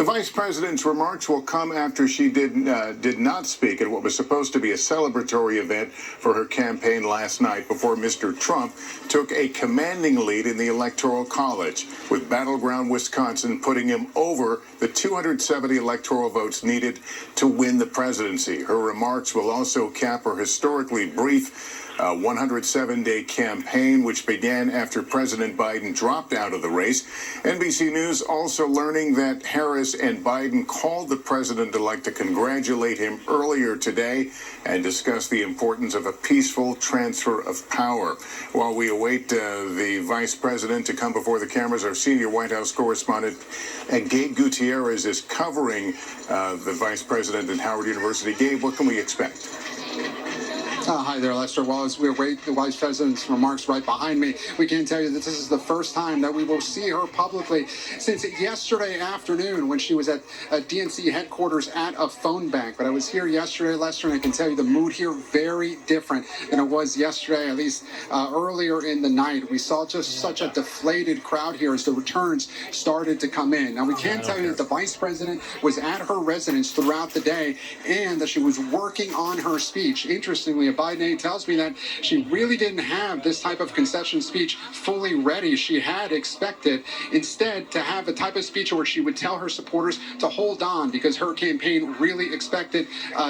The vice president's remarks will come after she did not speak at what was supposed to be a celebratory event for her campaign last night before Mr. Trump took a commanding lead in the Electoral College, with battleground Wisconsin putting him over the 270 electoral votes needed to win the presidency. Her remarks will also cap her historically brief 107-day campaign, which began after President Biden dropped out of the race. NBC News also learning that Harris and Biden called the president-elect to congratulate him earlier today and discuss the importance of a peaceful transfer of power. While we await the vice president to come before the cameras, our senior White House correspondent Gabe Gutierrez is covering the vice president at Howard University. Gabe, what can we expect? Hi there, Lester. Well, as we await the vice president's remarks right behind me, we can tell you that this is the first time that we will see her publicly since yesterday afternoon when she was at DNC headquarters at a phone bank. But I was here yesterday, Lester, and I can tell you the mood here very different than it was yesterday, at least earlier in the night. We saw just such a deflated crowd here as the returns started to come in. Now, we can tell you that the vice president was at her residence throughout the day and that she was working on her speech. Interestingly, a Biden aide tells me that she really didn't have this type of concession speech fully ready. She had expected instead to have a type of speech where she would tell her supporters to hold on because her campaign really expected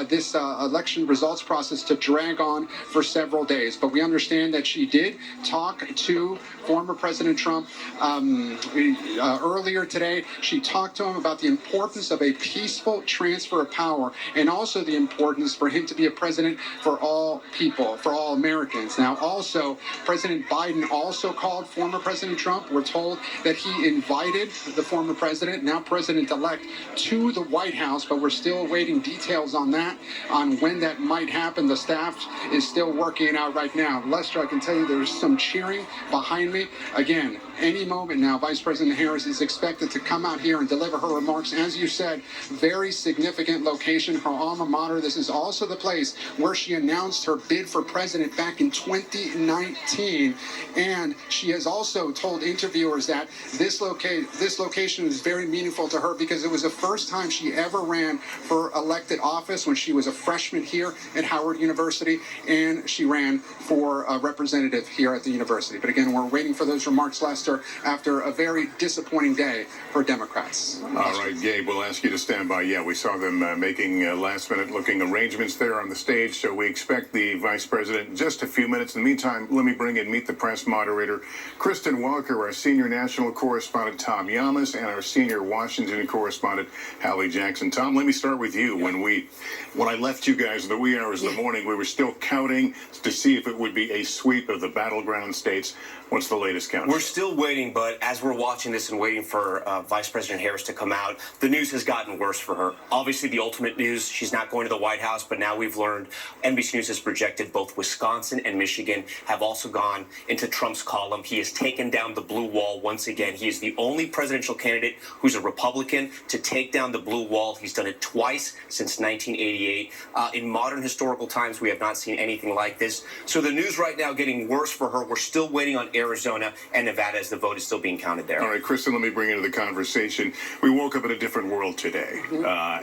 this election results process to drag on for several days. But we understand that she did talk to former President Trump earlier today. She talked to him about the importance of a peaceful transfer of power and also the importance for him to be a president for all people, for all Americans. Now, also, President Biden also called former President Trump. We're told that he invited the former president, now president-elect, to the White House, but we're still awaiting details on that, on when that might happen. The staff is still working it out right now. Lester, I can tell you there's some cheering behind me. Again, any moment now, Vice President Harris is expected to come out here and deliver her remarks. As you said, very significant location, her alma mater. This is also the place where she announced her bid for president back in 2019. And she has also told interviewers that this location is very meaningful to her because it was the first time she ever ran for elected office when she was a freshman here at Howard University, and she ran for a representative here at the university. But again, we're waiting for those remarks, Lester, after a very disappointing day for Democrats. All right, Gabe, we'll ask you to stand by. Yeah, we saw them making last-minute looking arrangements there on the stage, so we expect the vice president in just a few minutes. In the meantime, let me bring in Meet the Press moderator Kristen Walker, our senior national correspondent Tom Yamas, and our senior Washington correspondent Hallie Jackson. Tom, let me start with you. When I left you guys in the wee hours of the morning, we were still counting to see if it would be a sweep of the battleground states. What's the latest count? We're still waiting, but as we're watching this and waiting for Vice President Harris to come out, the news has gotten worse for her. Obviously, the ultimate news, she's not going to the White House, but now we've learned NBC News has projected both Wisconsin and Michigan have also gone into Trump's column. He has taken down the blue wall once again. He is the only presidential candidate who's a Republican to take down the blue wall. He's done it twice since 1988. In modern historical times, we have not seen anything like this. So the news right now getting worse for her. We're still waiting on Arizona and Nevada as the vote is still being counted there. All right, Kristen, let me bring into the conversation. We woke up in a different world today.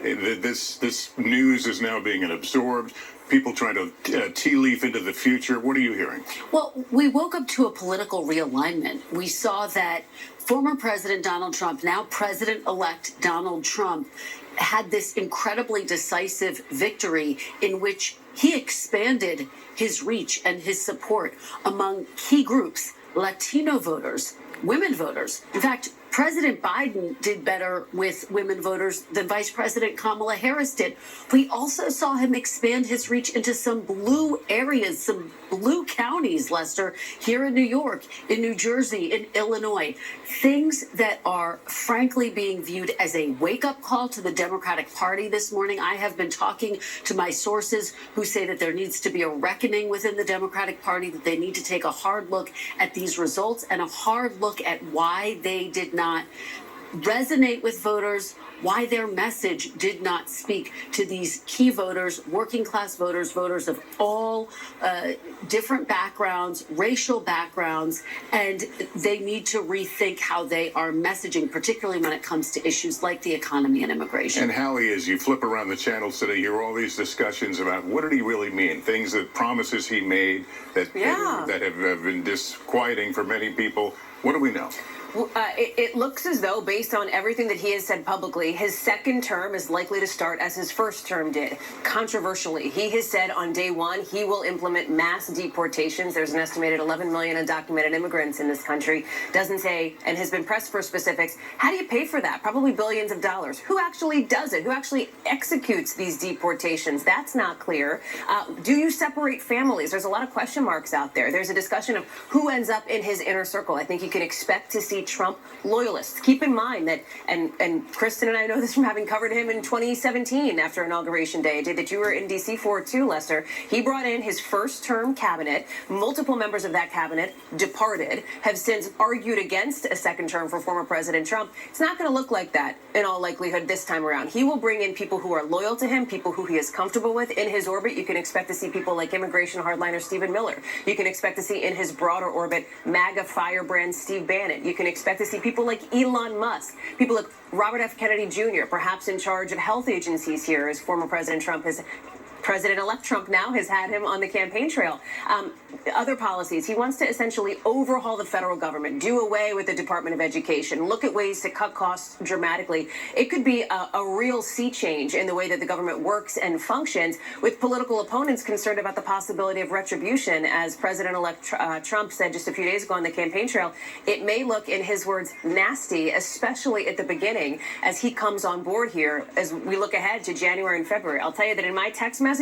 This news is now being absorbed. People trying to tea leaf into the future. What are you hearing? Well, we woke up to a political realignment. We saw that former President Donald Trump, now President-elect Donald Trump, had this incredibly decisive victory in which he expanded his reach and his support among key groups, Latino voters, women voters. In fact, President Biden did better with women voters than Vice President Kamala Harris did. We also saw him expand his reach into some blue areas, some blue counties, Lester, here in New York, in New Jersey, in Illinois. Things that are frankly being viewed as a wake-up call to the Democratic Party this morning. I have been talking to my sources who say that there needs to be a reckoning within the Democratic Party, that they need to take a hard look at these results and a hard look at why they did not resonate with voters, why their message did not speak to these key voters, working class voters, voters of all different backgrounds, racial backgrounds, and they need to rethink how they are messaging, particularly when it comes to issues like the economy and immigration. And Hallie, as you flip around the channels today, you hear all these discussions about what did he really mean? Things that promises he made that have been disquieting for many people. What do we know? It looks as though, based on everything that he has said publicly, his second term is likely to start as his first term did. Controversially, he has said on day one he will implement mass deportations. There's an estimated 11 million undocumented immigrants in this country. Doesn't say, and has been pressed for specifics. How do you pay for that? Probably billions of dollars. Who actually does it? Who actually executes these deportations? That's not clear. Do you separate families? There's a lot of question marks out there. There's a discussion of who ends up in his inner circle. I think you can expect to see Trump loyalists. Keep in mind that, and Kristen and I know this from having covered him in 2017 after Inauguration Day, a day that you were in D.C. for too, Lester. He brought in his first-term cabinet. Multiple members of that cabinet departed, have since argued against a second term for former President Trump. It's not going to look like that in all likelihood this time around. He will bring in people who are loyal to him, people who he is comfortable with in his orbit. You can expect to see people like immigration hardliner Stephen Miller. You can expect to see in his broader orbit MAGA firebrand Steve Bannon. You can expect to see people like Elon Musk, people like Robert F. Kennedy Jr., perhaps in charge of health agencies here, as former President Trump has. President-elect Trump now has had him on the campaign trail. Other policies. He wants to essentially overhaul the federal government, do away with the Department of Education, look at ways to cut costs dramatically. It could be a real sea change in the way that the government works and functions, with political opponents concerned about the possibility of retribution. As President-elect Trump said just a few days ago on the campaign trail, it may look, in his words, nasty, especially at the beginning as he comes on board here as we look ahead to January and February. I'll tell you that in my text messages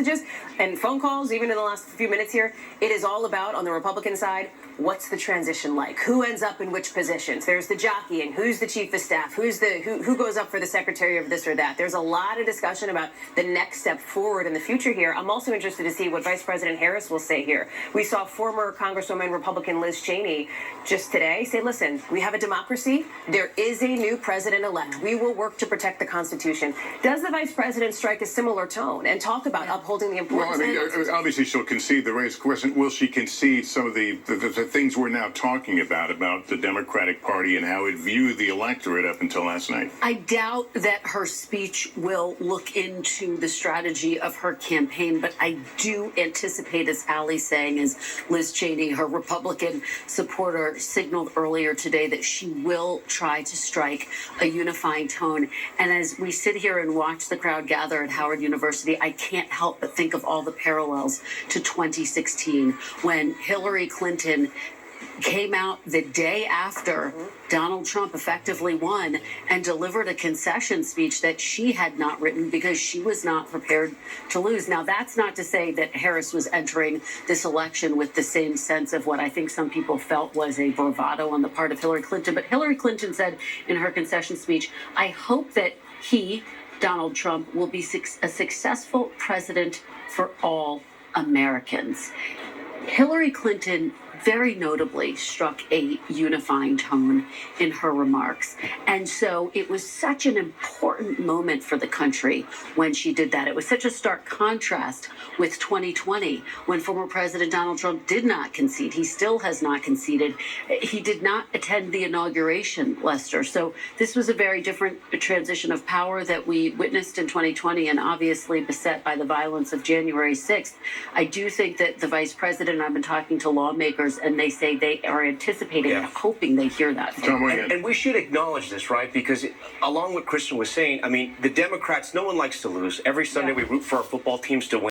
and phone calls, even in the last few minutes here, it is all about, on the Republican side, what's the transition like? Who ends up in which positions? There's the jockeying. Who's the chief of staff? Who goes up for the secretary of this or that? There's a lot of discussion about the next step forward in the future here. I'm also interested to see what Vice President Harris will say here. We saw former Congresswoman Republican Liz Cheney just today say, listen, we have a democracy. There is a new president-elect. We will work to protect the Constitution. Does the vice president strike a similar tone and talk about upholding the importance? Well, I mean, obviously she'll concede the race question. Will she concede some of the things we're now talking about the Democratic Party and how it viewed the electorate up until last night? I doubt that her speech will look into the strategy of her campaign, but I do anticipate, as Allie's saying, as Liz Cheney, her Republican supporter, signaled earlier today, that she will try to strike a unifying tone. And as we sit here and watch the crowd gather at Howard University, I can't help but think of all the parallels to 2016 when Hillary Clinton came out the day after Donald Trump effectively won and delivered a concession speech that she had not written because she was not prepared to lose. Now, that's not to say that Harris was entering this election with the same sense of what I think some people felt was a bravado on the part of Hillary Clinton. But Hillary Clinton said in her concession speech, I hope that he, Donald Trump, will be a successful president for all Americans. Hillary Clinton very notably struck a unifying tone in her remarks. And so it was such an important moment for the country when she did that. It was such a stark contrast with 2020 when former President Donald Trump did not concede. He still has not conceded. He did not attend the inauguration, Lester. So this was a very different transition of power that we witnessed in 2020 and obviously beset by the violence of January 6th. I do think that the vice president, I've been talking to lawmakers, and they say they are anticipating and hoping they hear that. And we should acknowledge this, right? Because along with Kristen was saying, I mean, the Democrats, no one likes to lose. Every Sunday we root for our football teams to win.